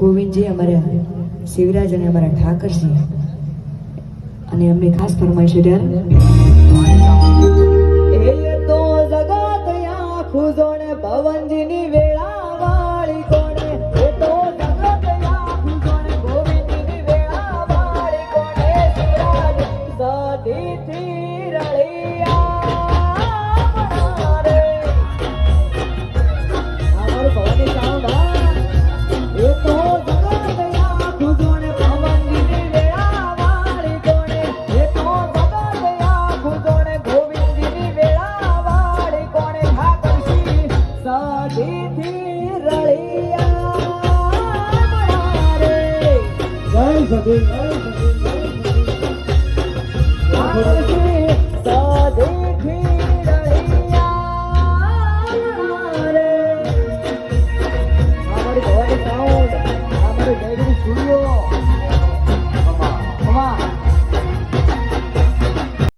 ગોવિંદજી અમારા શિવરાજ અને અમારા ઠાકરજી અને એમની ખાસ ફરમાઈશ છે એ તો જગત આખું જોણે ભવનજીની વેળા વાળી કોણે એ તો જગત આખું જોણે ગોવિંદજીની વેળા વાળી કોણે શિવરાજ સદીથી રળિયા રે અમારું ભવાની સાઉન્ડ એ તો જગત આખું જોણે ભવનજીની વેળા વાળી કોણે એ તો જગત આખું જોણે ગોવિંદજીની વેળા વાળી કોણે ઠાકરજી સદીથી રળિયા રે જય સદી ઠાકરજી સદીથી રળિયા રે અમારી ભવાની સાઉન્ડ અમારી જયગીરી સ્ટુડિયો